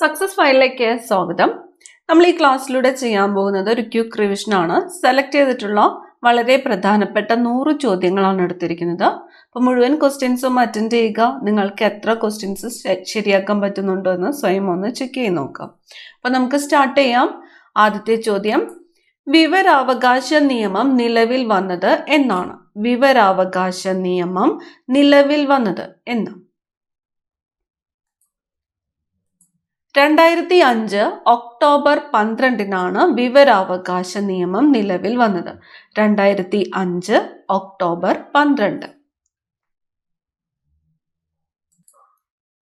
Success ഫയലിലേക്ക് സ്വാഗതം. നമ്മൾ ഈ ക്ലാസ്സിലൂടെ ചെയ്യാൻ പോകുന്നത് ഒരു ക്വിക്ക് റിവിഷൻ ആണ്. സെലക്ട് ചെയ്തിട്ടുള്ള വളരെ പ്രധാനപ്പെട്ട 100 ചോദ്യങ്ങളാണ് എടുത്തിരിക്കുന്നത്. അപ്പോൾ മുഴുവൻ ക്വസ്റ്റ്യൻസും അറ്റൻഡ് ചെയ്യുക. നിങ്ങൾക്ക് എത്ര ക്വസ്റ്റ്യൻസ് ശരിയാക്കാൻ പറ്റുന്നുണ്ടോ എന്ന് സ്വയം ഒന്ന് ചെക്ക് ചെയ്ത് നോക്കാം. അപ്പോൾ നമുക്ക് സ്റ്റാർട്ട് ചെയ്യാം. ആദ്യത്തെ ചോദ്യം, വിവരാവകാശ നിയമം നിലവിൽ വന്നത് എന്നാണ്? വിവരാവകാശ നിയമം നിലവിൽ വന്നത് എന്ന്? 2005 ഒക്ടോബർ 12 വിവരാവകാശ നിയമം നിലവിൽ വന്നത്. 2005 ഒക്ടോബർ 12.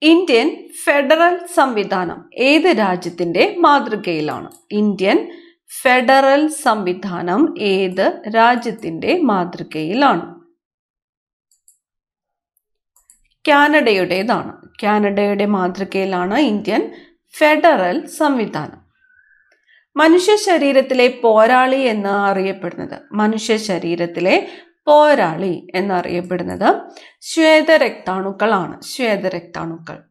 ഇന്ത്യൻ ഫെഡറൽ സംവിധാനം ഏത് രാജ്യത്തിന്റെ മാതൃകയിലാണ്? ഇന്ത്യൻ ഫെഡറൽ സംവിധാനം ഏത് രാജ്യത്തിന്റെ മാതൃകയിലാണ്? കാനഡയുടേതാണ്. കാനഡയുടെ മാതൃകയിലാണ് ഇന്ത്യൻ ഫെഡറൽ സംവിധാനം. മനുഷ്യ ശരീരത്തിലെ പോരാളി എന്ന് അറിയപ്പെടുന്നത്? മനുഷ്യ ശരീരത്തിലെ പോരാളി എന്നറിയപ്പെടുന്നത് ശ്വേതരക്താണുക്കളാണ്. ശ്വേതരക്താണുക്കൾ.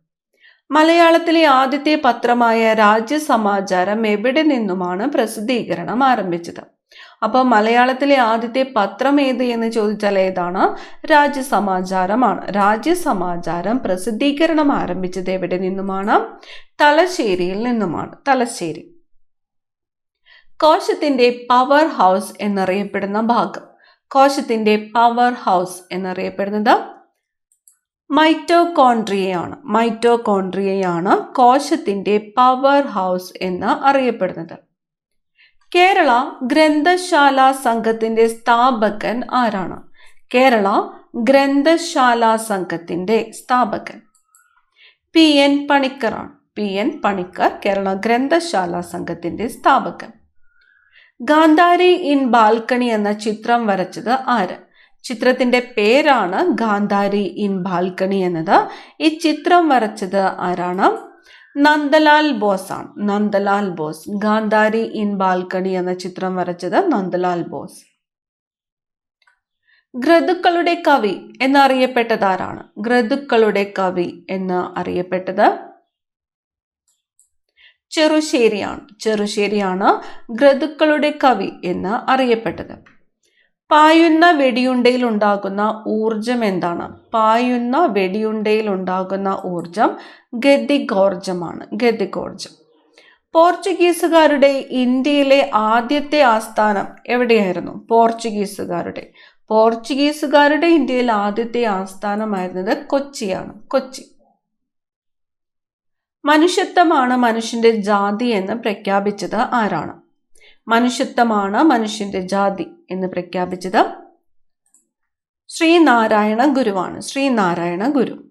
മലയാളത്തിലെ ആദ്യത്തെ പത്രമായ രാജ്യസമാചാരം എവിടെ നിന്നുമാണ് പ്രസിദ്ധീകരണം ആരംഭിച്ചത്? അപ്പോൾ മലയാളത്തിലെ ആദ്യത്തെ പത്രം ഏത് എന്ന് ചോദിച്ചാൽ ഏതാണ്? രാജ്യസമാചാരമാണ്. രാജ്യസമാചാരം പ്രസിദ്ധീകരണം ആരംഭിച്ചത് എവിടെ നിന്നുമാണ്? തലശ്ശേരിയിൽ നിന്നുമാണ്. തലശ്ശേരി. കോശത്തിന്റെ പവർ ഹൗസ് എന്നറിയപ്പെടുന്ന ഭാഗം? കോശത്തിന്റെ പവർ ഹൗസ് എന്നറിയപ്പെടുന്നത് മൈറ്റോകോൺട്രിയയാണ്. മൈറ്റോകോൺട്രിയയാണ് കോശത്തിന്റെ പവർ ഹൗസ് എന്ന് അറിയപ്പെടുന്നത്. കേരള ഗ്രന്ഥശാല സംഘത്തിന്റെ സ്ഥാപകൻ ആരാണ്? കേരള ഗ്രന്ഥശാല സംഘത്തിന്റെ സ്ഥാപകൻ PN പണിക്കറാണ്. PN പണിക്കർ കേരള ഗ്രന്ഥശാല സംഘത്തിന്റെ സ്ഥാപകൻ. ഗാന്ധാരി ഇൻ ബാൽക്കണി എന്ന ചിത്രം വരച്ചത് ആര്? ചിത്രത്തിന്റെ പേരാണ് ഗാന്ധാരി ഇൻ ബാൽക്കണി എന്നത്. ഈ ചിത്രം വരച്ചത് ആരാണ്? നന്ദലാൽ ബോസ് ആണ്. നന്ദലാൽ ബോസ്. ഗാന്ധാരി ഇൻ ബാൽക്കണി എന്ന ചിത്രം വരച്ചത് നന്ദലാൽ ബോസ്. ഗ്രതുക്കളുടെ കവി എന്നറിയപ്പെട്ടത് ആരാണ്? ഗ്രതുക്കളുടെ കവി എന്ന് അറിയപ്പെട്ടത് ചെറുശ്ശേരിയാണ്. ചെറുശ്ശേരിയാണ് ഗ്രതുക്കളുടെ കവി എന്ന് അറിയപ്പെട്ടത്. പായുന്ന വെടിയുണ്ടയിൽ ഉണ്ടാകുന്ന ഊർജം എന്താണ്? പായുന്ന വെടിയുണ്ടയിൽ ഉണ്ടാകുന്ന ഊർജം ഗതികോർജമാണ്. ഗതികോർജം. പോർച്ചുഗീസുകാരുടെ ഇന്ത്യയിലെ ആദ്യത്തെ ആസ്ഥാനം എവിടെയായിരുന്നു? പോർച്ചുഗീസുകാരുടെ ഇന്ത്യയിൽ ആദ്യത്തെ ആസ്ഥാനമായിരുന്നത് കൊച്ചിയാണ്. കൊച്ചി. മനുഷ്യത്വമാണ് മനുഷ്യന്റെ ജാതി എന്ന് പ്രഖ്യാപിച്ചത് ആരാണ്? മനുഷ്യത്വമാണ് മനുഷ്യന്റെ ജാതി എന്ന് പ്രഖ്യാപിച്ചത് ശ്രീനാരായണ ഗുരുവാണ്. ശ്രീനാരായണ ഗുരു.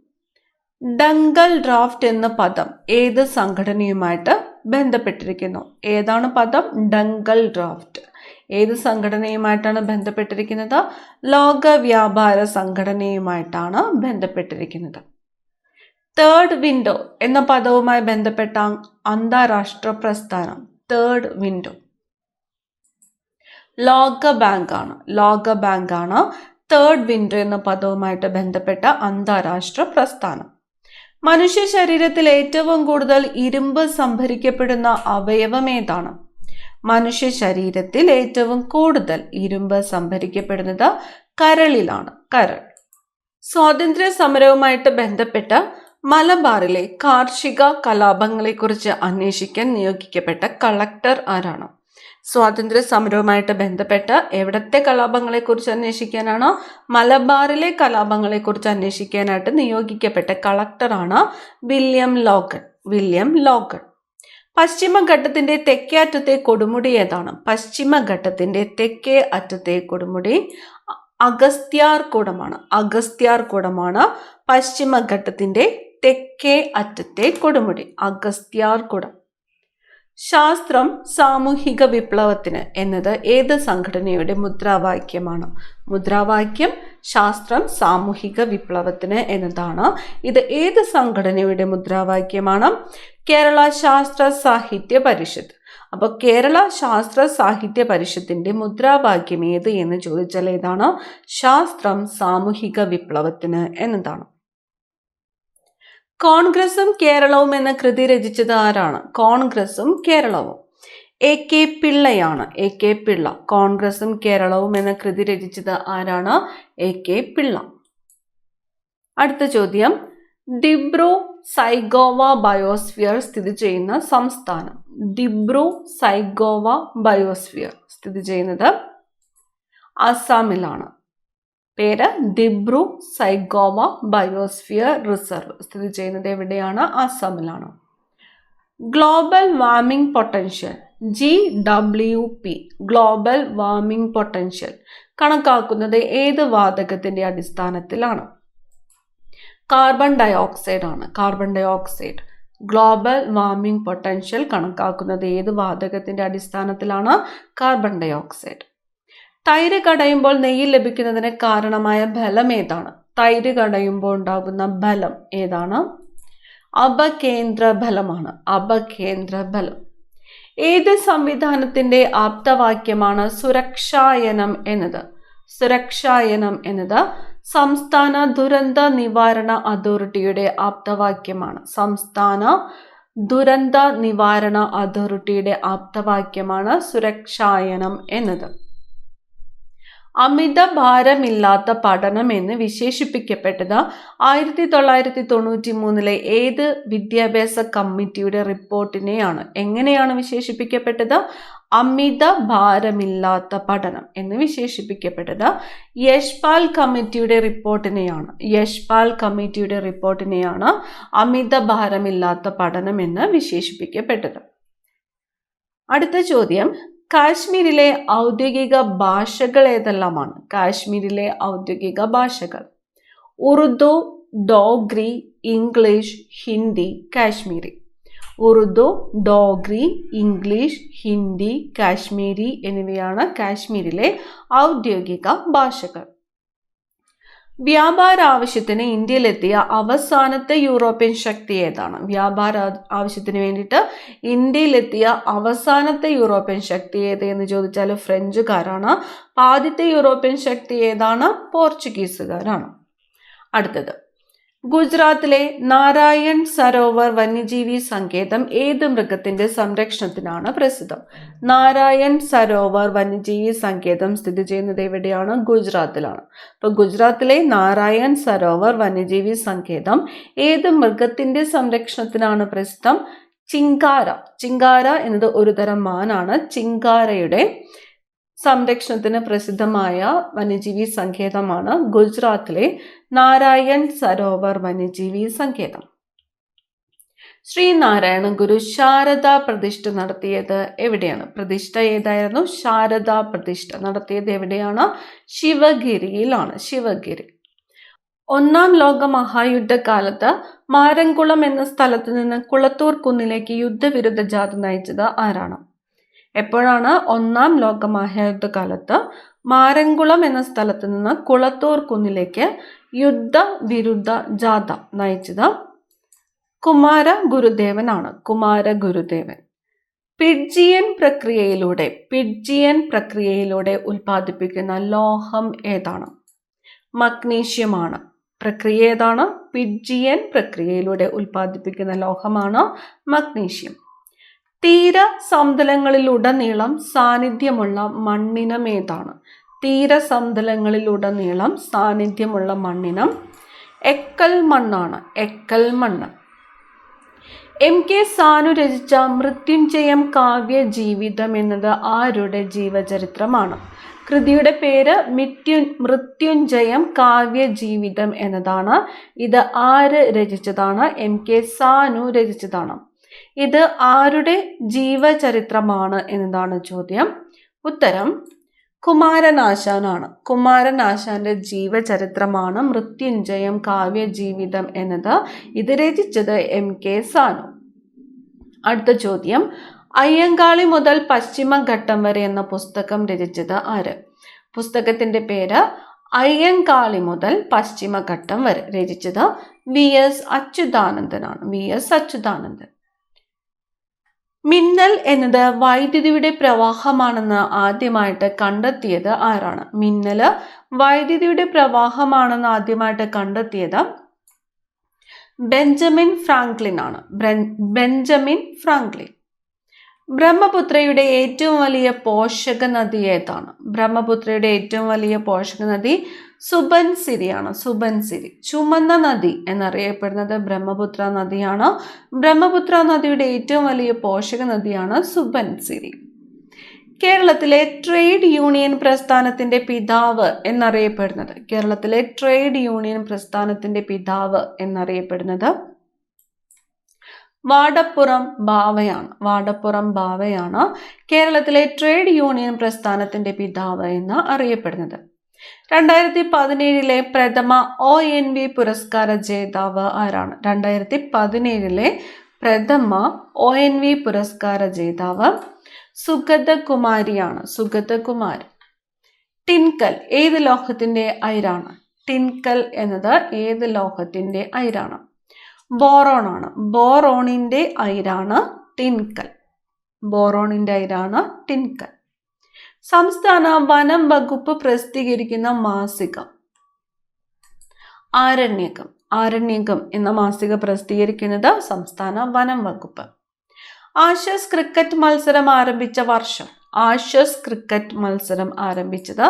ഡങ്കൽ ഡ്രാഫ്റ്റ് എന്ന പദം ഏത് സംഘടനയുമായിട്ട് ബന്ധപ്പെട്ടിരിക്കുന്നു? ഏതാണ് പദം? ഡങ്കൽ ഡ്രാഫ്റ്റ്. ഏത് സംഘടനയുമായിട്ടാണ് ബന്ധപ്പെട്ടിരിക്കുന്നത്? ലോക വ്യാപാര സംഘടനയുമായിട്ടാണ് ബന്ധപ്പെട്ടിരിക്കുന്നത്. തേർഡ് വിൻഡോ എന്ന പദവുമായി ബന്ധപ്പെട്ട അന്താരാഷ്ട്ര പ്രസ്ഥാനം? Third window. ലോക ബാങ്കാണ്. ലോക ബാങ്കാണ് തേർഡ് വിൻഡോ എന്ന പദവുമായിട്ട് ബന്ധപ്പെട്ട അന്താരാഷ്ട്ര പ്രസ്ഥാനം. മനുഷ്യ ശരീരത്തിൽ ഏറ്റവും കൂടുതൽ ഇരുമ്പ് സംഭരിക്കപ്പെടുന്ന അവയവം ഏതാണ്? മനുഷ്യ ശരീരത്തിൽ ഏറ്റവും കൂടുതൽ ഇരുമ്പ് സംഭരിക്കപ്പെടുന്നത് കരളിലാണ്. കരൾ. സ്വാതന്ത്ര്യ സമരവുമായിട്ട് ബന്ധപ്പെട്ട മലബാറിലെ കാർഷിക കലാപങ്ങളെക്കുറിച്ച് അന്വേഷിക്കാൻ നിയോഗിക്കപ്പെട്ട കളക്ടർ ആരാണ്? സ്വാതന്ത്ര്യ സമരവുമായിട്ട് ബന്ധപ്പെട്ട എവിടത്തെ കലാപങ്ങളെക്കുറിച്ച് അന്വേഷിക്കാനാണ്? മലബാറിലെ കലാപങ്ങളെക്കുറിച്ച് അന്വേഷിക്കാനായിട്ട് നിയോഗിക്കപ്പെട്ട കളക്ടറാണ് വില്യം ലോഗൻ. William Logan. പശ്ചിമഘട്ടത്തിന്റെ തെക്കേ അറ്റത്തെ കൊടുമുടി ഏതാണ്? പശ്ചിമഘട്ടത്തിന്റെ തെക്കേ അറ്റത്തെ കൊടുമുടി അഗസ്ത്യാർകൂടമാണ്. അഗസ്ത്യാർകൂടമാണ് പശ്ചിമഘട്ടത്തിന്റെ തെക്കേ അറ്റത്തെ കൊടുമുടി. അഗസ്ത്യാർകൂടം. ശാസ്ത്രം സാമൂഹിക വിപ്ലവത്തിന് എന്നത് ഏത് സംഘടനയുടെ മുദ്രാവാക്യമാണ്? മുദ്രാവാക്യം ശാസ്ത്രം സാമൂഹിക വിപ്ലവത്തിന് എന്നതാണ്. ഇത് ഏത് സംഘടനയുടെ മുദ്രാവാക്യമാണ്? കേരള ശാസ്ത്ര സാഹിത്യ പരിഷത്ത്. അപ്പോൾ കേരള ശാസ്ത്ര സാഹിത്യ പരിഷത്തിന്റെ മുദ്രാവാക്യം ഏത് എന്ന് ചോദിച്ചാൽ ഏതാണ്? ശാസ്ത്രം സാമൂഹിക വിപ്ലവത്തിന് എന്നതാണ്. കോൺഗ്രസും കേരളവും എന്ന കൃതി രചിച്ചത് ആരാണ്? കോൺഗ്രസും കേരളവും AK പിള്ളയാണ്. AK പിള്ള. കോൺഗ്രസും കേരളവും എന്ന കൃതി രചിച്ചത് ആരാണ്? AK പിള്ള. അടുത്ത ചോദ്യം, ദിബ്രു സൈഖോവ ബയോസ്ഫിയർ സ്ഥിതി ചെയ്യുന്ന സംസ്ഥാനം. ദിബ്രു സൈഖോവ ബയോസ്ഫിയർ സ്ഥിതി ചെയ്യുന്നത് അസാമിലാണ്. പേര് ദിബ്രു സൈഖോവ ബയോസ്ഫിയർ റിസർവ് സ്ഥിതി ചെയ്യുന്നത് എവിടെയാണ്? അസാമിലാണ്. Global warming potential GWP global warming potential കണക്കാക്കുന്നത് ഏത് വാതകത്തിന്റെ അടിസ്ഥാനത്തിലാണ്? കാർബൺ ഡയോക്സൈഡ് ആണ്. Carbon dioxide. Global warming potential കണക്കാക്കുന്നത് ഏത് വാതകത്തിന്റെ അടിസ്ഥാനത്തിലാണ്? Carbon dioxide. തൈര് കടയുമ്പോൾ നെയ്യ് ലഭിക്കുന്നതിന് കാരണമായ ബലം ഏതാണ്? തൈര് കടയുമ്പോൾ ഉണ്ടാകുന്ന ബലം ഏതാണ്? അപകേന്ദ്ര ബലമാണ്. അപകേന്ദ്ര ബലം. ഏത് സംവിധാനത്തിന്റെ ആപ്തവാക്യമാണ് സുരക്ഷായനം എന്നത്? സുരക്ഷായനം എന്നത് സംസ്ഥാന ദുരന്ത നിവാരണ അതോറിറ്റിയുടെ ആപ്തവാക്യമാണ്. സംസ്ഥാന ദുരന്ത നിവാരണ അതോറിറ്റിയുടെ ആപ്തവാക്യമാണ് സുരക്ഷായനം എന്നത്. അമിത ഭാരമില്ലാത്ത പഠനം എന്ന് വിശേഷിപ്പിക്കപ്പെട്ടത് 1993 ഏത് വിദ്യാഭ്യാസ കമ്മിറ്റിയുടെ റിപ്പോർട്ടിനെയാണ്? എങ്ങനെയാണ് വിശേഷിപ്പിക്കപ്പെട്ടത്? അമിത ഭാരമില്ലാത്ത പഠനം എന്ന് വിശേഷിപ്പിക്കപ്പെട്ടത് യശ്പാൽ കമ്മിറ്റിയുടെ റിപ്പോർട്ടിനെയാണ്. യശ്പാൽ കമ്മിറ്റിയുടെ റിപ്പോർട്ടിനെയാണ് അമിത ഭാരമില്ലാത്ത പഠനം എന്ന് വിശേഷിപ്പിക്കപ്പെട്ടത്. അടുത്ത ചോദ്യം, കാശ്മീരിലെ ഔദ്യോഗിക ഭാഷകൾ ഏതെല്ലാമാണ്? കാശ്മീരിലെ ഔദ്യോഗിക ഭാഷകൾ ഉറുദു, ഡോഗ്രി, ഇംഗ്ലീഷ്, ഹിന്ദി, കാശ്മീരി. ഉറുദു, ഡോഗ്രി, ഇംഗ്ലീഷ്, ഹിന്ദി, കാശ്മീരി എന്നിവയാണ് കാശ്മീരിലെ ഔദ്യോഗിക ഭാഷകൾ. വ്യാപാര ആവശ്യത്തിന് ഇന്ത്യയിലെത്തിയ അവസാനത്തെ യൂറോപ്യൻ ശക്തി ഏതാണ്? വ്യാപാര ആവശ്യത്തിന് വേണ്ടിയിട്ട് ഇന്ത്യയിലെത്തിയ അവസാനത്തെ യൂറോപ്യൻ ശക്തി ഏത് എന്ന് ചോദിച്ചാൽ ഫ്രഞ്ചുകാരാണ്. ആദ്യത്തെ യൂറോപ്യൻ ശക്തി ഏതാണ്? പോർച്ചുഗീസുകാരാണ്. അടുത്തത്, ഗുജറാത്തിലെ നാരായൺ സരോവർ വന്യജീവി സങ്കേതം ഏത് മൃഗത്തിന്റെ സംരക്ഷണത്തിനാണ് പ്രസിദ്ധം? നാരായൺ സരോവർ വന്യജീവി സങ്കേതം സ്ഥിതി ചെയ്യുന്നത് എവിടെയാണ്? ഗുജറാത്തിലാണ്. അപ്പൊ ഗുജറാത്തിലെ നാരായൺ സരോവർ വന്യജീവി സങ്കേതം ഏത് മൃഗത്തിന്റെ സംരക്ഷണത്തിനാണ് പ്രസിദ്ധം? ചിങ്കാര. ചിങ്കാര എന്നത് ഒരു തരം മാനാണ്. ചിങ്കാരയുടെ സംരക്ഷണത്തിന് പ്രസിദ്ധമായ വന്യജീവി സങ്കേതമാണ് ഗുജറാത്തിലെ നാരായൺ സരോവർ വന്യജീവി സങ്കേതം. ശ്രീനാരായണ ഗുരു ശാരദാ പ്രതിഷ്ഠ നടത്തിയത് എവിടെയാണ്? പ്രതിഷ്ഠ ഏതായിരുന്നു? ശാരദാ പ്രതിഷ്ഠ നടത്തിയത് എവിടെയാണ്? ശിവഗിരിയിലാണ്. ശിവഗിരി. ഒന്നാം ലോക മഹായുദ്ധകാലത്ത് മാരംകുളം എന്ന സ്ഥലത്ത് നിന്ന് കുളത്തൂർ കുന്നിലേക്ക് യുദ്ധവിരുദ്ധ ജാഥ നയിച്ചത് ആരാണ്? എപ്പോഴാണ് ഒന്നാം ലോക മഹായുദ്ധകാലത്ത് മാരംകുളം എന്ന സ്ഥലത്ത് നിന്ന് കുളത്തൂർ കുന്നിലേക്ക് യുദ്ധവിരുദ്ധ ജാഥ നയിച്ചത്? കുമാര ഗുരുദേവനാണ്. കുമാര ഗുരുദേവൻ. പിഡ്ജിയൻ പ്രക്രിയയിലൂടെ ഉൽപ്പാദിപ്പിക്കുന്ന ലോഹം ഏതാണ്? മഗ്നീഷ്യമാണ്. പ്രക്രിയ ഏതാണ്? പിഡ്ജിയൻ പ്രക്രിയയിലൂടെ ഉൽപ്പാദിപ്പിക്കുന്ന ലോഹമാണ് മഗ്നീഷ്യം. തീര സമതലങ്ങളിലുടനീളം സാന്നിധ്യമുള്ള മണ്ണിനം ഏതാണ്? തീരസമതലങ്ങളിലുടനീളം സാന്നിധ്യമുള്ള മണ്ണിനം എക്കൽ മണ്ണാണ്. എക്കൽ മണ്ണ്. MK സാനു രചിച്ച മൃത്യുഞ്ജയം കാവ്യ ജീവിതം എന്നത് ആരുടെ ജീവചരിത്രമാണ്? കൃതിയുടെ പേര് മൃത്യുഞ്ജയം കാവ്യ ജീവിതം എന്നതാണ്. ഇത് ആര് രചിച്ചതാണ്? MK സാനു രചിച്ചതാണ്. ഇത് ആരുടെ ജീവചരിത്രമാണ് എന്നതാണ് ചോദ്യം. ഉത്തരം കുമാരനാശാനാണ്. കുമാരനാശാന്റെ ജീവചരിത്രമാണ് മൃത്യുഞ്ജയം കാവ്യ ജീവിതം എന്നത്. ഇത് രചിച്ചത് MK സാനു. അടുത്ത ചോദ്യം, അയ്യങ്കാളി മുതൽ പശ്ചിമഘട്ടം വരെ എന്ന പുസ്തകം രചിച്ചത് ആര്? പുസ്തകത്തിന്റെ പേര് അയ്യങ്കാളി മുതൽ പശ്ചിമഘട്ടം വരെ. രചിച്ചത് VS അച്യുതാനന്ദനാണ്. VS അച്യുതാനന്ദൻ. മിന്നൽ എന്നത് വൈദ്യുതിയുടെ പ്രവാഹമാണെന്ന് ആദ്യമായിട്ട് കണ്ടെത്തിയത് ആരാണ്? മിന്നല് വൈദ്യുതിയുടെ പ്രവാഹമാണെന്ന് ആദ്യമായിട്ട് കണ്ടെത്തിയത് ബെഞ്ചമിൻ ഫ്രാങ്ക്ലിൻ ആണ്. Benjamin Franklin. ബ്രഹ്മപുത്രയുടെ ഏറ്റവും വലിയ പോഷക നദി ഏതാണ്? ബ്രഹ്മപുത്രയുടെ ഏറ്റവും വലിയ പോഷക നദി സുബൻസിരിയാണ്. സുബൻസിരി. ചുമന്ന നദി എന്നറിയപ്പെടുന്നത് ബ്രഹ്മപുത്ര നദിയാണ്. ബ്രഹ്മപുത്ര നദിയുടെ ഏറ്റവും വലിയ പോഷക നദിയാണ് സുബൻസിരി. കേരളത്തിലെ ട്രേഡ് യൂണിയൻ പ്രസ്ഥാനത്തിന്റെ പിതാവ് എന്നറിയപ്പെടുന്നത്, കേരളത്തിലെ ട്രേഡ് യൂണിയൻ പ്രസ്ഥാനത്തിന്റെ പിതാവ് എന്നറിയപ്പെടുന്നത് വാടപ്പുറം ഭാവയാണ്. വാടപ്പുറം ഭാവയാണ് കേരളത്തിലെ ട്രേഡ് യൂണിയൻ പ്രസ്ഥാനത്തിന്റെ പിതാവ് എന്ന് അറിയപ്പെടുന്നത്. 2017 പ്രഥമ ONV പുരസ്കാര ജേതാവ് ആരാണ്? 2017 പ്രഥമ ONV പുരസ്കാര ജേതാവ് സുഗതകുമാരിയാണ്. സുഗതകുമാരി. ടിൻകൽ ഏത് ലോഹത്തിന്റെ അയിരാണ്? ടിൻകൽ എന്നത് ഏത് ലോഹത്തിന്റെ അയിരാണ്? ബോറോൺ ആണ്. ബോറോണിന്റെ അയിരാണ് ടിൻകൽ. ബോറോണിന്റെ അയിരാണ് ടിൻകൽ. സംസ്ഥാന വനം വകുപ്പ് പ്രസിദ്ധീകരിക്കുന്ന മാസിക ആരണ്യകം. ആരണ്യകം എന്ന മാസിക പ്രസിദ്ധീകരിക്കുന്നത് സംസ്ഥാന വനം വകുപ്പ്. ആഷസ് ക്രിക്കറ്റ് മത്സരം ആരംഭിച്ച വർഷം? ആഷസ് ക്രിക്കറ്റ് മത്സരം ആരംഭിച്ചത്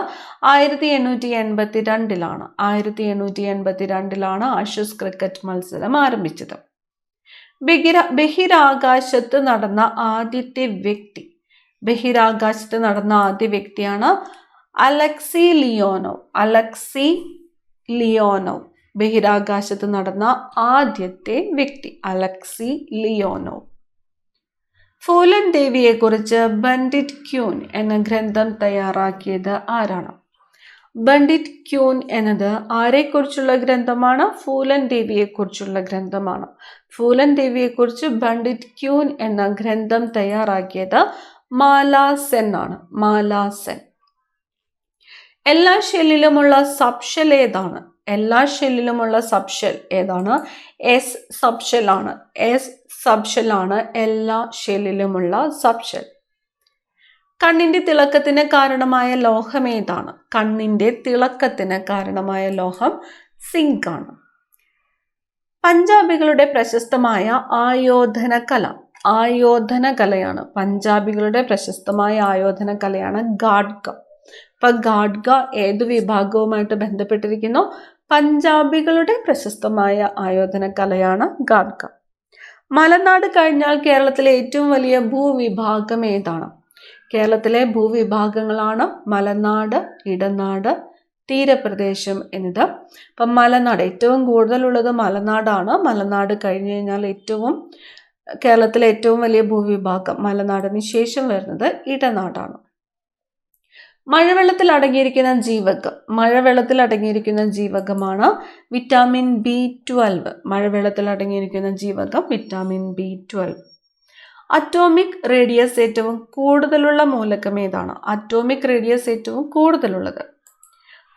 1882 1882 ആഷസ് ക്രിക്കറ്റ് മത്സരം ആരംഭിച്ചത്. ബഹിരാകാശത്ത് നടന്ന ആദ്യത്തെ വ്യക്തി? ബഹിരാകാശത്ത് നടന്ന ആദ്യ വ്യക്തിയാണ് അലക്സി ലിയോനോവ്. അലക്സി ലിയോനോവ് ബഹിരാകാശത്ത് നടന്ന ആദ്യത്തെ വ്യക്തി അലക്സി ലിയോനോവ്. ഫൂലൻ ദേവിയെക്കുറിച്ച് പണ്ഡിറ്റ് ക്യൂൻ എന്ന ഗ്രന്ഥം തയ്യാറാക്കിയത് ആരാണ്? പണ്ഡിറ്റ് ക്യൂൻ എന്നത് ആരെക്കുറിച്ചുള്ള ഗ്രന്ഥമാണ്? ഫൂലൻ ദേവിയെക്കുറിച്ചുള്ള ഗ്രന്ഥമാണ്. ഫൂലൻ ദേവിയെക്കുറിച്ച് പണ്ഡിറ്റ് ക്യൂൻ എന്ന ഗ്രന്ഥം തയ്യാറാക്കിയത് മാലാസെൻ ആണ്. മാലാസെൻ. എല്ലാ ഷെല്ലിലുമുള്ള സബ്ഷെൽ ഏതാണ്? എല്ലാ ഷെല്ലിലുമുള്ള സബ്ഷെൽ ഏതാണ്? എസ് സബ്ഷെൽ ആണ്. എസ് സബ്ഷെൽ ആണ് എല്ലാ ഷെല്ലിലുമുള്ള സബ്ഷെൽ. കണ്ണിന്റെ തിളക്കത്തിന് കാരണമായ ലോഹം ഏതാണ്? കണ്ണിന്റെ തിളക്കത്തിന് കാരണമായ ലോഹം സിങ്ക് ആണ്. പഞ്ചാബികളുടെ പ്രശസ്തമായ ആയോധന കല? ആയോധന കലയാണ്. പഞ്ചാബികളുടെ പ്രശസ്തമായ ആയോധന കലയാണ് ഗാഡ്ക. അപ്പൊ ഗാഡ്ക ഏതു വിഭാഗവുമായിട്ട് ബന്ധപ്പെട്ടിരിക്കുന്നു? പഞ്ചാബികളുടെ പ്രശസ്തമായ ആയോധന കലയാണ് ഗാഡ്ക. മലനാട് കഴിഞ്ഞാൽ കേരളത്തിലെ ഏറ്റവും വലിയ ഭൂവിഭാഗം ഏതാണ്? കേരളത്തിലെ ഭൂവിഭാഗങ്ങളാണ് മലനാട്, ഇടനാട്, തീരപ്രദേശം എന്നത്. അപ്പം മലനാട് ഏറ്റവും കൂടുതലുള്ളത് മലനാടാണ്. മലനാട് കഴിഞ്ഞു കഴിഞ്ഞാൽ കേരളത്തിലെ ഏറ്റവും വലിയ ഭൂവിഭാഗം മലനാടിന് ശേഷം വരുന്നത് ഇടനാടാണ്. മഴവെള്ളത്തിൽ അടങ്ങിയിരിക്കുന്ന ജീവകം? മഴവെള്ളത്തിൽ അടങ്ങിയിരിക്കുന്ന ജീവകമാണ് വിറ്റാമിൻ B12. മഴവെള്ളത്തിൽ അടങ്ങിയിരിക്കുന്ന ജീവകം വിറ്റാമിൻ B12. അറ്റോമിക് റേഡിയസ് ഏറ്റവും കൂടുതലുള്ള മൂലകം ഏതാണ്? അറ്റോമിക് റേഡിയസ് ഏറ്റവും കൂടുതലുള്ളത്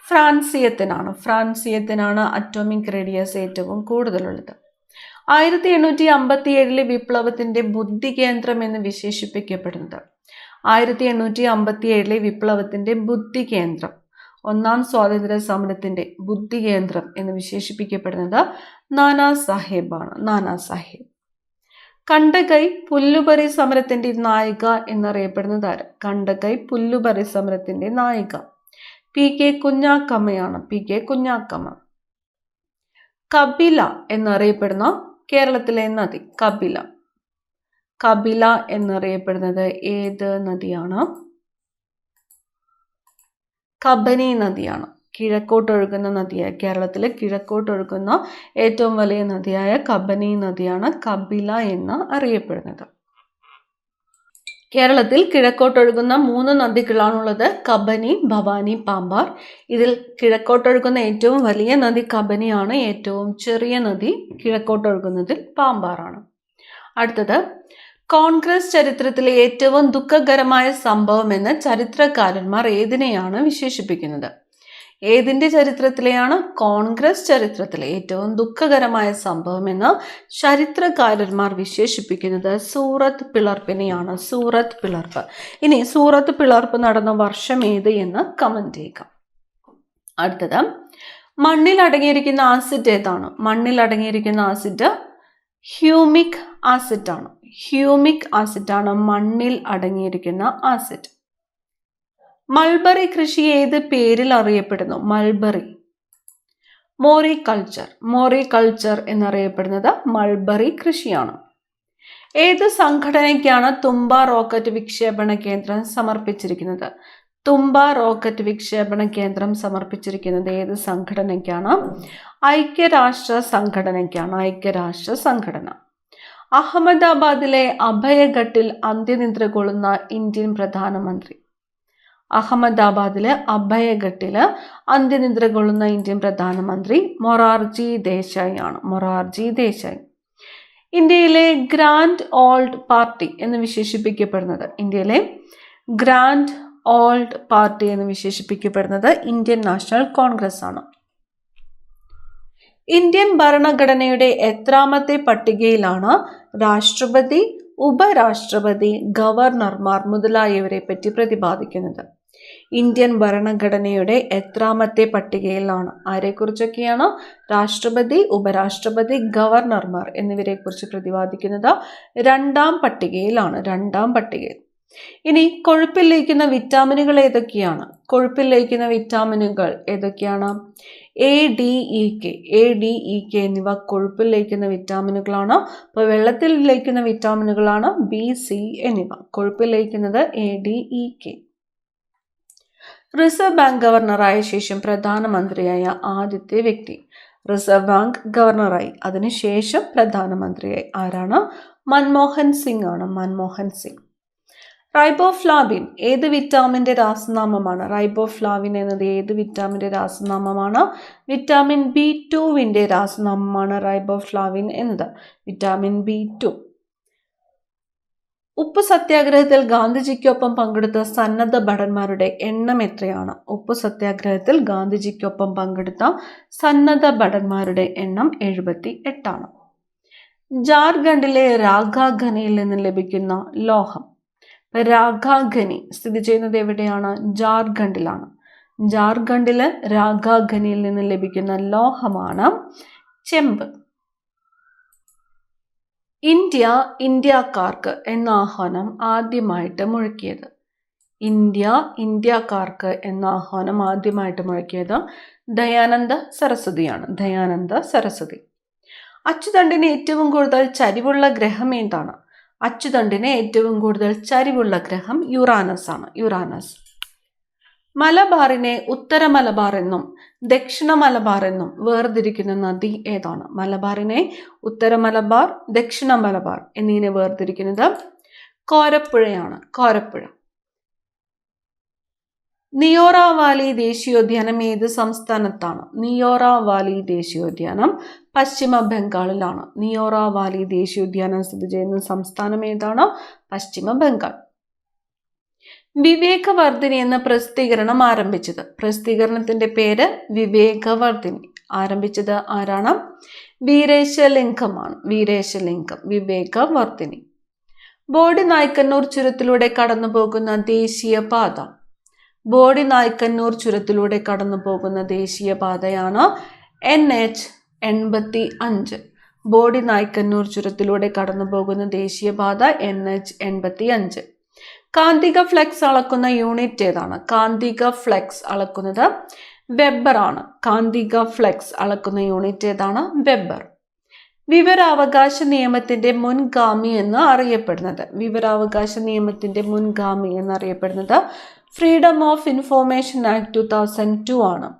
ഫ്രാൻസിയത്തിനാണ്. ഫ്രാൻസിയത്തിനാണ് അറ്റോമിക് റേഡിയസ് ഏറ്റവും കൂടുതലുള്ളത്. 1857 വിപ്ലവത്തിന്റെ ബുദ്ധി കേന്ദ്രം എന്ന് വിശേഷിപ്പിക്കപ്പെടുന്നത്? 1857 വിപ്ലവത്തിന്റെ ബുദ്ധി കേന്ദ്രം, ഒന്നാം സ്വാതന്ത്ര്യ സമരത്തിന്റെ ബുദ്ധി കേന്ദ്രം എന്ന് വിശേഷിപ്പിക്കപ്പെടുന്നത് നാനാ സാഹേബാണ്. നാനാ സാഹേബ്. കണ്ടകൈ പുല്ലുപറി സമരത്തിന്റെ നായിക എന്നറിയപ്പെടുന്നത് ആര്? കണ്ടകൈ പുല്ലുപറി സമരത്തിന്റെ നായിക PK കുഞ്ഞാക്കമ്മയാണ്. PK കുഞ്ഞാക്കമ്മ. കപില എന്നറിയപ്പെടുന്ന കേരളത്തിലെ നദി? കപില. കപില എന്നറിയപ്പെടുന്നത് ഏത് നദിയാണ്? കബനി നദിയാണ്. കിഴക്കോട്ടൊഴുകുന്ന നദിയായ, കേരളത്തിലെ കിഴക്കോട്ടൊഴുകുന്ന ഏറ്റവും വലിയ നദിയായ കബനി നദിയാണ് കപില എന്ന് അറിയപ്പെടുന്നത്. കേരളത്തിൽ കിഴക്കോട്ടൊഴുകുന്ന 3 നദികളാണുള്ളത്: കബനി, ഭവാനി, പാമ്പാർ. ഇതിൽ കിഴക്കോട്ടൊഴുകുന്ന ഏറ്റവും വലിയ നദി കബനിയാണ്. ഏറ്റവും ചെറിയ നദി കിഴക്കോട്ടൊഴുകുന്നതിൽ പാമ്പാറാണ്. അടുത്തത്, കോൺഗ്രസ് ചരിത്രത്തിലെ ഏറ്റവും ദുഃഖകരമായ സംഭവം എന്ന് ചരിത്രകാരന്മാർ ഏതിനെയാണ് വിശേഷിപ്പിക്കുന്നത്? ഏതിന്റെ ചരിത്രത്തിലെയാണ്? കോൺഗ്രസ് ചരിത്രത്തിലെ ഏറ്റവും ദുഃഖകരമായ സംഭവം എന്ന് ചരിത്രകാരന്മാർ വിശേഷിപ്പിക്കുന്നത് സൂറത്ത് പിളർപ്പിനെയാണ്. സൂറത്ത് പിളർപ്പ്. ഇനി സൂറത്ത് പിളർപ്പ് നടന്ന വർഷം ഏത് എന്ന് കമന്റ് ചെയ്യുക. അടുത്തത്, മണ്ണിൽ അടങ്ങിയിരിക്കുന്ന ആസിഡ് ഏതാണ്? മണ്ണിൽ അടങ്ങിയിരിക്കുന്ന ആസിഡ് ഹ്യൂമിക് ആസിഡ് ആണ്. ഹ്യൂമിക് ആസിഡ് ആണ് മണ്ണിൽ അടങ്ങിയിരിക്കുന്ന ആസിഡ്. മൾബറി കൃഷി ഏത് പേരിൽ അറിയപ്പെടുന്നു? മൾബറി, മോറികൾച്ചർ. മോറികൾച്ചർ എന്നറിയപ്പെടുന്നത് മൾബറി കൃഷിയാണ്. ഏത് സംഘടനയ്ക്കാണ് തുമ്പ റോക്കറ്റ് വിക്ഷേപണ കേന്ദ്രം സമർപ്പിച്ചിരിക്കുന്നത്? തുമ്പ റോക്കറ്റ് വിക്ഷേപണ കേന്ദ്രം സമർപ്പിച്ചിരിക്കുന്നത് ഏത് സംഘടനയ്ക്കാണ്? ഐക്യരാഷ്ട്ര സംഘടനയ്ക്കാണ്. ഐക്യരാഷ്ട്ര സംഘടന. അഹമ്മദാബാദിലെ അഭയഘട്ടിൽ അന്ത്യനിദ്ര കൊള്ളുന്ന ഇന്ത്യൻ പ്രധാനമന്ത്രി. അഹമ്മദാബാദിലെ അഭയഘട്ടില് അന്ത്യനിദ്ര കൊള്ളുന്ന ഇന്ത്യൻ പ്രധാനമന്ത്രി മൊറാർജി ദേശായി ആണ്. മൊറാർജി ദേശായി. ഇന്ത്യയിലെ ഗ്രാൻഡ് ഓൾഡ് പാർട്ടി എന്ന് വിശേഷിപ്പിക്കപ്പെടുന്നത്, ഇന്ത്യയിലെ ഗ്രാൻഡ് ഓൾഡ് പാർട്ടി എന്ന് വിശേഷിപ്പിക്കപ്പെടുന്നത് ഇന്ത്യൻ നാഷണൽ കോൺഗ്രസ് ആണ്. ഇന്ത്യൻ ഭരണഘടനയുടെ എത്രാമത്തെ പട്ടികയിലാണ് രാഷ്ട്രപതി, ഉപരാഷ്ട്രപതി, ഗവർണർമാർ മുതലായവരെ പറ്റി പ്രതിപാദിക്കുന്നത്? ഇന്ത്യൻ ഭരണഘടനയുടെ എത്രാമത്തെ പട്ടികയിലാണ്? ആരെക്കുറിച്ചൊക്കെയാണ്? രാഷ്ട്രപതി, ഉപരാഷ്ട്രപതി, ഗവർണർമാർ എന്നിവരെ കുറിച്ച് പ്രതിപാദിക്കുന്നത് രണ്ടാം പട്ടികയിലാണ്. രണ്ടാം പട്ടികയിൽ. ഇനി കൊഴുപ്പിൽ ലയിക്കുന്ന വിറ്റാമിനുകൾ ഏതൊക്കെയാണ്? കൊഴുപ്പിൽ ലയിക്കുന്ന വിറ്റാമിനുകൾ ഏതൊക്കെയാണ്? A, D, E, K. A, D, E, K എന്നിവ കൊഴുപ്പിൽ ലയിക്കുന്ന വിറ്റാമിനുകളാണ്. അപ്പോൾ വെള്ളത്തിൽ ലയിക്കുന്ന വിറ്റാമിനുകളാണ് ബി, സി എന്നിവ. കൊഴുപ്പിൽ ലയിക്കുന്നത് A, D, E, K. Reserve bank ഗവർണറായ ശേഷം പ്രധാനമന്ത്രിയായ ആദ്യത്തെ വ്യക്തി. റിസർവ് ബാങ്ക് ഗവർണറായി അതിനുശേഷം പ്രധാനമന്ത്രിയായി ആരാണ്? മൻമോഹൻ സിംഗ് ആണ്. മൻമോഹൻ സിംഗ്. റൈബോഫ്ലാവിൻ ഏത് വിറ്റാമിന്റെ രാസനാമമാണ്? റൈബോഫ്ലാവിൻ എന്നത് ഏത് വിറ്റാമിന്റെ രാസനാമമാണ്? വിറ്റാമിൻ B2 രാസനാമമാണ് റൈബോഫ്ലാവിൻ എന്നത്. Vitamin B2. ഉപ്പ് സത്യാഗ്രഹത്തിൽ ഗാന്ധിജിക്കൊപ്പം പങ്കെടുത്ത സന്നദ്ധ ഭടന്മാരുടെ എണ്ണം എത്രയാണ്? ഉപ്പ് സത്യാഗ്രഹത്തിൽ ഗാന്ധിജിക്കൊപ്പം പങ്കെടുത്ത സന്നദ്ധ ഭടന്മാരുടെ എണ്ണം 78 ആണ്. ജാർഖണ്ഡിലെ രാഗാഖനിയിൽ നിന്ന് ലഭിക്കുന്ന ലോഹം. രാഗാഖനി സ്ഥിതി ചെയ്യുന്നത് എവിടെയാണ്? ജാർഖണ്ഡിലാണ്. ജാർഖണ്ഡിലെ രാഗാഖനിയിൽ നിന്ന് ലഭിക്കുന്ന ലോഹമാണ് ചെമ്പ്. ഇന്ത്യ ഇന്ത്യക്കാർക്ക് എന്ന ആഹ്വാനം ആദ്യമായിട്ട് മുഴക്കിയത്. ഇന്ത്യ ഇന്ത്യക്കാർക്ക് എന്ന ആഹ്വാനം ആദ്യമായിട്ട് മുഴക്കിയത് ദയാനന്ദ സരസ്വതിയാണ്. ദയാനന്ദ സരസ്വതി. അച്ചുതണ്ടിന് ഏറ്റവും കൂടുതൽ ചരിവുള്ള ഗ്രഹം ഏതാണ്? അച്ചുതണ്ടിന് ഏറ്റവും കൂടുതൽ ചരിവുള്ള ഗ്രഹം യുറാനസ് ആണ്. യുറാനസ്. മലബാറിനെ ഉത്തര മലബാർ എന്നും ദക്ഷിണ മലബാർ എന്നും വേർതിരിക്കുന്ന നദി ഏതാണ്? മലബാറിനെ ഉത്തര മലബാർ, ദക്ഷിണ മലബാർ എന്നിങ്ങനെ വേർതിരിക്കുന്നത് കോരപ്പുഴയാണ്. കോരപ്പുഴ. നിയോറ വാലി ദേശീയോദ്യാനം ഏത് സംസ്ഥാനത്താണ്? നിയോറ വാലി ദേശീയോദ്യാനം പശ്ചിമ ബംഗാളിലാണ്. നിയോറ വാലി ദേശീയോദ്യാനം സ്ഥിതി ചെയ്യുന്ന സംസ്ഥാനം ഏതാണ്? പശ്ചിമ ബംഗാൾ. വിവേകവർദ്ധിനി എന്ന പ്രസിദ്ധീകരണം ആരംഭിച്ചത്. പ്രസിദ്ധീകരണത്തിന്റെ പേര് വിവേകവർദ്ധിനി. ആരംഭിച്ചത് ആരാണ്? വീരേശലിംഗമാണ്. വീരേശലിംഗം. വിവേകവർദ്ധിനി. ബോഡി നായ്ക്കന്നൂർ ചുരത്തിലൂടെ കടന്നു പോകുന്ന ദേശീയപാത. ബോഡി നായ്ക്കന്നൂർ ചുരത്തിലൂടെ കടന്നു പോകുന്ന ദേശീയപാതയാണ് NH85. ബോഡി നായ്ക്കന്നൂർ ചുരത്തിലൂടെ കടന്നു പോകുന്ന ദേശീയപാത NH85. കാന്തിക ഫ്ലക്സ് അളക്കുന്ന യൂണിറ്റ് ഏതാണ്? കാന്തിക ഫ്ലക്സ് അളക്കുന്നത് വെബർ ആണ്. കാന്തിക ഫ്ലക്സ് അളക്കുന്ന യൂണിറ്റ് ഏതാണ്? വെബർ. വിവരാവകാശ നിയമത്തിന്റെ മുൻഗാമി എന്ന് അറിയപ്പെടുന്നത്. വിവരാവകാശ നിയമത്തിന്റെ മുൻഗാമി എന്നറിയപ്പെടുന്നത് ഫ്രീഡം ഓഫ് ഇൻഫോർമേഷൻ ആക്ട് 2002 ആണ്.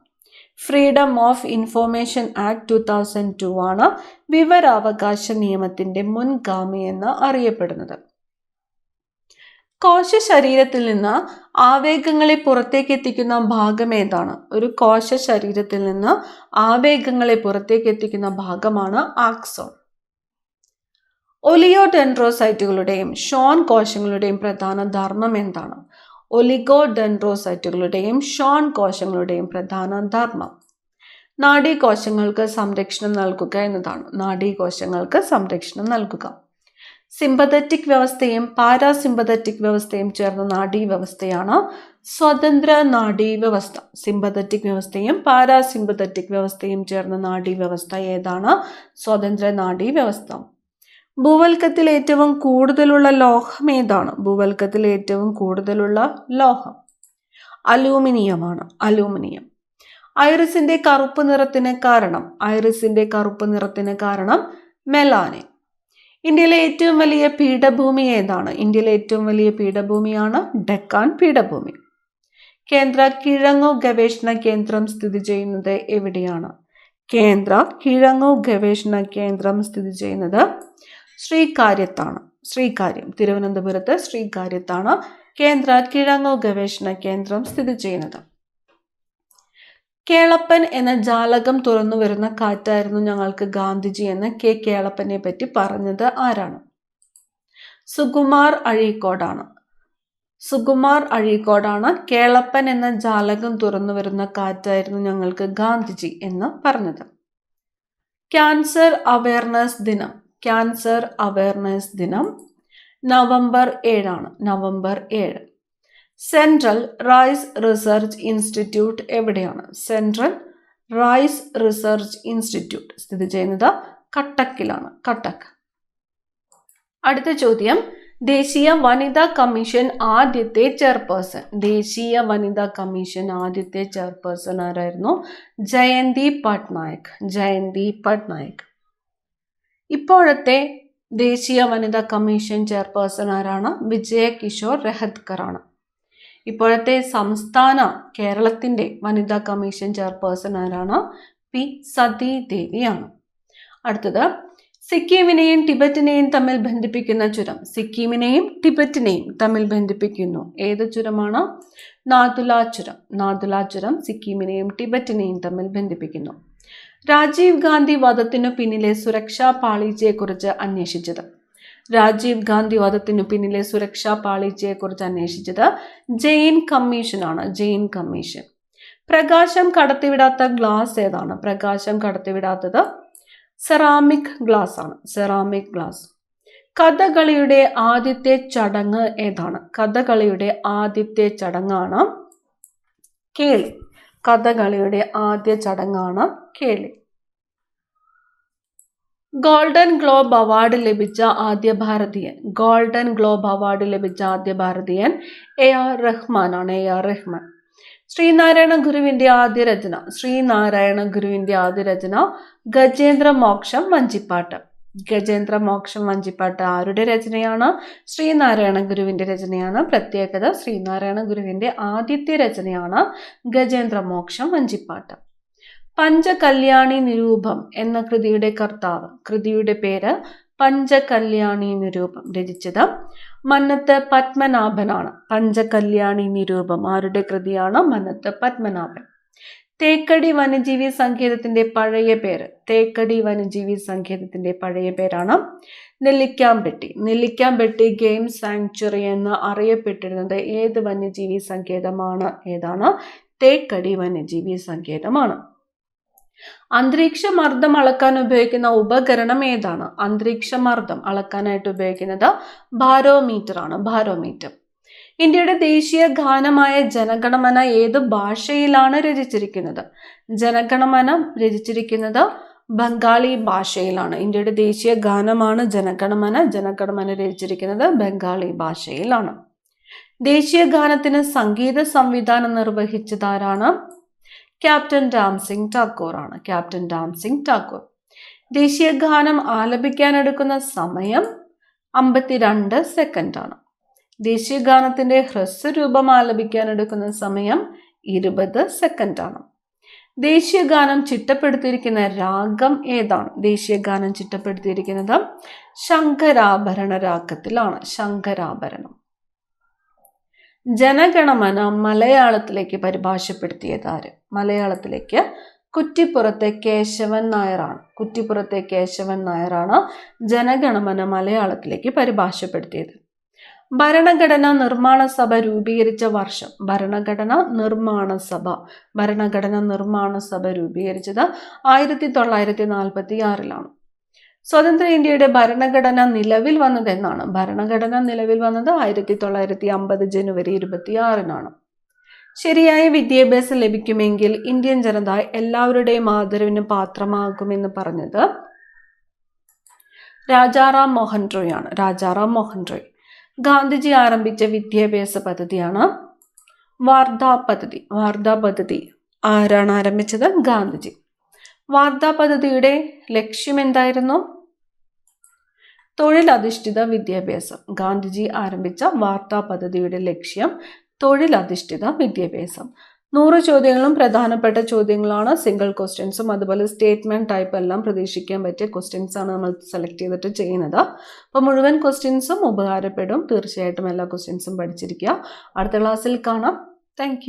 ഫ്രീഡം ഓഫ് ഇൻഫോർമേഷൻ ആക്ട് 2002 ആണ് വിവരാവകാശ നിയമത്തിന്റെ മുൻഗാമി എന്ന് അറിയപ്പെടുന്നത്. കോശ ശരീരത്തിൽ നിന്ന് ആവേഗങ്ങളെ പുറത്തേക്ക് എത്തിക്കുന്ന ഭാഗം ഏതാണ്? ഒരു കോശ ശരീരത്തിൽ നിന്ന് ആവേഗങ്ങളെ പുറത്തേക്ക് എത്തിക്കുന്ന ഭാഗമാണ് ആക്സോൺ. ഒലിയോഡെൻഡ്രോസൈറ്റുകളുടെയും ഷോൺ കോശങ്ങളുടെയും പ്രധാന ധർമ്മം എന്താണ്? ഒലിഗോഡെൻഡ്രോസൈറ്റുകളുടെയും ഷോൺ കോശങ്ങളുടെയും പ്രധാന ധർമ്മം നാഡീകോശങ്ങൾക്ക് സംരക്ഷണം നൽകുക എന്നതാണ്. നാഡീകോശങ്ങൾക്ക് സംരക്ഷണം നൽകുക. സിമ്പതറ്റിക് വ്യവസ്ഥയും പാരാസിമ്പതറ്റിക് വ്യവസ്ഥയും ചേർന്ന നാഡീവ്യവസ്ഥയാണ് സ്വതന്ത്ര നാഡീവ്യവസ്ഥ, സിമ്പത്തറ്റിക് വ്യവസ്ഥയും പാരാസിമ്പത്തറ്റിക് വ്യവസ്ഥയും ചേർന്ന നാഡീവ്യവസ്ഥ ഏതാണ്? സ്വതന്ത്ര നാഡീവ്യവസ്ഥ. ഭൂവൽക്കത്തിൽ ഏറ്റവും കൂടുതലുള്ള ലോഹം ഏതാണ്? ഭൂവൽക്കത്തിൽ ഏറ്റവും കൂടുതലുള്ള ലോഹം അലൂമിനിയമാണ്. അലൂമിനിയം. ഐറിസിന്റെ കറുപ്പ് നിറത്തിന് കാരണം? ഐറിസിന്റെ കറുപ്പ് നിറത്തിന് കാരണം മെലാനിൻ. ഇന്ത്യയിലെ ഏറ്റവും വലിയ പീഠഭൂമി ഏതാണ്? ഇന്ത്യയിലെ ഏറ്റവും വലിയ പീഠഭൂമിയാണ് ഡെക്കാൻ പീഠഭൂമി. കേന്ദ്ര കിഴങ്ങു ഗവേഷണ കേന്ദ്രം സ്ഥിതി ചെയ്യുന്നത് എവിടെയാണ്? കേന്ദ്ര കിഴങ്ങു ഗവേഷണ കേന്ദ്രം സ്ഥിതി ചെയ്യുന്നത് ശ്രീകാര്യത്താണ്. ശ്രീകാര്യം, തിരുവനന്തപുരത്ത് ശ്രീകാര്യത്താണ് കേന്ദ്ര കിഴങ്ങു ഗവേഷണ കേന്ദ്രം സ്ഥിതി ചെയ്യുന്നത്. കേളപ്പൻ എന്ന ജാലകം തുറന്നു വരുന്ന കാറ്റായിരുന്നു ഞങ്ങൾക്ക് ഗാന്ധിജി എന്ന് കെ കേളപ്പനെ പറ്റി പറഞ്ഞത് ആരാണ്? സുകുമാർ അഴീക്കോടാണ്. സുകുമാർ അഴീക്കോടാണ് കേളപ്പൻ എന്ന ജാലകം തുറന്നു വരുന്ന കാറ്റായിരുന്നു ഞങ്ങൾക്ക് ഗാന്ധിജി എന്ന് പറഞ്ഞത്. ക്യാൻസർ അവയർനെസ് ദിനം, ക്യാൻസർ അവയർനെസ് ദിനം November 7 November 7. Central rice research institute എവിടെയാണ്? സെൻട്രൽ റൈസ് റിസർച്ച് ഇൻസ്റ്റിറ്റ്യൂട്ട് സ്ഥിതി ചെയ്യുന്നത് കട്ടക്കിലാണ്. കട്ടക്ക്. അടുത്ത ചോദ്യം, ദേശീയ വനിതാ കമ്മീഷൻ ആദ്യത്തെ ചെയർപേഴ്സൺ. ദേശീയ വനിതാ കമ്മീഷൻ ആദ്യത്തെ ചെയർപേഴ്സൺ ആരായിരുന്നു? ജയന്തി പട്നായക്. ജയന്തി പട്നായക്. ഇപ്പോഴത്തെ ദേശീയ വനിതാ കമ്മീഷൻ ചെയർപേഴ്സൺ ആരാണ്? വിജയ കിഷോർ രഹത്കർ ആണ്. ഇപ്പോഴത്തെ സംസ്ഥാന കേരളത്തിന്റെ വനിതാ കമ്മീഷൻ ചെയർപേഴ്സൺ ആരാണ്? പി സതി ദേവിയാണ്. അടുത്തത്, സിക്കിമിനെയും ടിബറ്റിനെയും തമ്മിൽ ബന്ധിപ്പിക്കുന്ന ചുരം. സിക്കിമിനെയും ടിബറ്റിനെയും തമ്മിൽ ബന്ധിപ്പിക്കുന്നു. ഏത് ചുരമാണ്? നാഥുല ചുരം. നാഥുല ചുരം സിക്കിമിനെയും ടിബറ്റിനെയും തമ്മിൽ ബന്ധിപ്പിക്കുന്നു. രാജീവ് ഗാന്ധി വധത്തിനു പിന്നിലെ സുരക്ഷാ പാളിച്ചയെക്കുറിച്ച് അന്വേഷിച്ചത്. രാജീവ് ഗാന്ധി വധത്തിനു പിന്നിലെ സുരക്ഷാ പാളിച്ചയെക്കുറിച്ച് അന്വേഷിച്ചത് ജെയിൻ കമ്മീഷനാണ്. ജെയിൻ കമ്മീഷൻ. പ്രകാശം കടത്തിവിടാത്ത ഗ്ലാസ് ഏതാണ്? പ്രകാശം കടത്തിവിടാത്തത് സെറാമിക് ഗ്ലാസ് ആണ്. Ceramic glass. കഥകളിയുടെ ആദ്യത്തെ ചടങ്ങ് ഏതാണ്? കഥകളിയുടെ ആദ്യത്തെ ചടങ്ങാണ് കേളി. കഥകളിയുടെ ആദ്യ ചടങ്ങാണ് കേളി. ഗോൾഡൻ ഗ്ലോബ് അവാർഡ് ലഭിച്ച ആദ്യ ഭാരതീയൻ. ഗോൾഡൻ ഗ്ലോബ് അവാർഡ് ലഭിച്ച ആദ്യ ഭാരതീയൻ AR റഹ്മാൻ ആണ്. AR റഹ്മാൻ. ശ്രീനാരായണ ഗുരുവിന്റെ ആദ്യ രചന. ശ്രീനാരായണ ഗുരുവിന്റെ ആദ്യ രചന ഗജേന്ദ്ര മോക്ഷം വഞ്ചിപ്പാട്ട്. ഗജേന്ദ്ര മോക്ഷം വഞ്ചിപ്പാട്ട് ആരുടെ രചനയാണ്? ശ്രീനാരായണ ഗുരുവിന്റെ രചനയാണ്. പ്രത്യേകത, ശ്രീനാരായണ ഗുരുവിന്റെ ആദ്യത്തെ രചനയാണ് ഗജേന്ദ്ര മോക്ഷം വഞ്ചിപ്പാട്ട്. പഞ്ചകല്യാണി നിരൂപം എന്ന കൃതിയുടെ കർത്താവ്. കൃതിയുടെ പേര് പഞ്ചകല്യാണി നിരൂപം. രചിച്ചത് മന്നത്ത് പത്മനാഭനാണ്. പഞ്ചകല്യാണി നിരൂപം ആരുടെ കൃതിയാണ്? മന്നത്ത് പത്മനാഭൻ. തേക്കടി വന്യജീവി സങ്കേതത്തിന്റെ പഴയ പേര്. തേക്കടി വന്യജീവി സങ്കേതത്തിന്റെ പഴയ പേരാണ് നെല്ലിക്കാംപെട്ടി. നെല്ലിക്കാംപെട്ടി ഗെയിം സാങ്ച്വറി എന്ന് അറിയപ്പെട്ടിരുന്നത് ഏത് വന്യജീവി സങ്കേതമാണ്? ഏതാണ്? തേക്കടി വന്യജീവി സങ്കേതമാണ്. അന്തരീക്ഷ മർദ്ദം അളക്കാൻ ഉപയോഗിക്കുന്ന ഉപകരണം ഏതാണ്? അന്തരീക്ഷ മർദ്ദം അളക്കാനായിട്ട് ഉപയോഗിക്കുന്നത് ബാരോമീറ്റർ ആണ്. ബാരോമീറ്റർ. ഇന്ത്യയുടെ ദേശീയ ഗാനമായ ജനഗണമന ഏത് ഭാഷയിലാണ് രചിച്ചിരിക്കുന്നത്? ജനഗണമന രചിച്ചിരിക്കുന്നത് ബംഗാളി ഭാഷയിലാണ്. ഇന്ത്യയുടെ ദേശീയ ഗാനമാണ് ജനഗണമന. ജനഗണമന രചിച്ചിരിക്കുന്നത് ബംഗാളി ഭാഷയിലാണ്. ദേശീയ ഗാനത്തിന് സംഗീത സംവിധാനം നിർവഹിച്ചതാരാണ്? ക്യാപ്റ്റൻ രാംസിംഗ് ടാക്കൂർ ആണ്. ക്യാപ്റ്റൻ രാംസിംഗ് ടാക്കൂർ. ദേശീയ ഗാനം ആലപിക്കാനെടുക്കുന്ന സമയം 52 സെക്കൻഡ് ആണ്. ദേശീയ ഗാനത്തിന്റെ ഹ്രസ്വരൂപം ആലപിക്കാനെടുക്കുന്ന സമയം 20 സെക്കൻഡ് ആണ്. ദേശീയ ഗാനം ചിട്ടപ്പെടുത്തിയിരിക്കുന്ന രാഗം ഏതാണ്? ദേശീയ ഗാനം ചിട്ടപ്പെടുത്തിയിരിക്കുന്നത് ശങ്കരാഭരണ രാഗത്തിലാണ്. ശങ്കരാഭരണം. ജനഗണമന മലയാളത്തിലേക്ക് പരിഭാഷപ്പെടുത്തിയത് ആര്? മലയാളത്തിലേക്ക് കുറ്റിപ്പുറത്തെ കേശവൻ നായരാണ്. കുറ്റിപ്പുറത്തെ കേശവൻ നായരാണ് ജനഗണമന മലയാളത്തിലേക്ക് പരിഭാഷപ്പെടുത്തിയത്. ഭരണഘടനാ നിർമ്മാണ സഭ രൂപീകരിച്ച വർഷം. ഭരണഘടനാ നിർമ്മാണ സഭ രൂപീകരിച്ചത് 1946 സ്വതന്ത്ര ഇന്ത്യയുടെ ഭരണഘടന നിലവിൽ വന്നത് എന്നാണ്? ഭരണഘടന നിലവിൽ വന്നത് 1950 ജനുവരി 26 ശരിയായ വിദ്യാഭ്യാസം ലഭിക്കുമെങ്കിൽ ഇന്ത്യൻ ജനത എല്ലാവരുടെയും ആദരവിന് പാത്രമാകുമെന്ന് പറഞ്ഞത് രാജാറാം മോഹൻ റോയ് ആണ്. രാജാറാം മോഹൻ റോയ്. ഗാന്ധിജി ആരംഭിച്ച വിദ്യാഭ്യാസ പദ്ധതിയാണ് വാർധാ പദ്ധതി. വാർധാ പദ്ധതി ആരാണ് ആരംഭിച്ചത്? ഗാന്ധിജി. വാർധാ പദ്ധതിയുടെ ലക്ഷ്യം എന്തായിരുന്നു? തൊഴിലധിഷ്ഠിത വിദ്യാഭ്യാസം. ഗാന്ധിജി ആരംഭിച്ച വാർധാ പദ്ധതിയുടെ ലക്ഷ്യം തൊഴിലധിഷ്ഠിത വിദ്യാഭ്യാസം. 100 ചോദ്യങ്ങളും പ്രധാനപ്പെട്ട ചോദ്യങ്ങളാണ്. സിംഗിൾ ക്വസ്റ്റ്യൻസും അതുപോലെ സ്റ്റേറ്റ്മെന്റ് ടൈപ്പ് എല്ലാം പ്രതീക്ഷിക്കാൻ പറ്റിയ ക്വസ്റ്റ്യൻസ് ആണ് നമ്മൾ സെലക്ട് ചെയ്തിട്ട് ചെയ്യുന്നത്. അപ്പോൾ മുഴുവൻ ക്വസ്റ്റ്യൻസും ഉപകാരപ്പെടും. തീർച്ചയായിട്ടും എല്ലാ ക്വസ്റ്റ്യൻസും പഠിച്ചിരിക്കുക. അടുത്ത ക്ലാസ്സിൽ കാണാം. താങ്ക്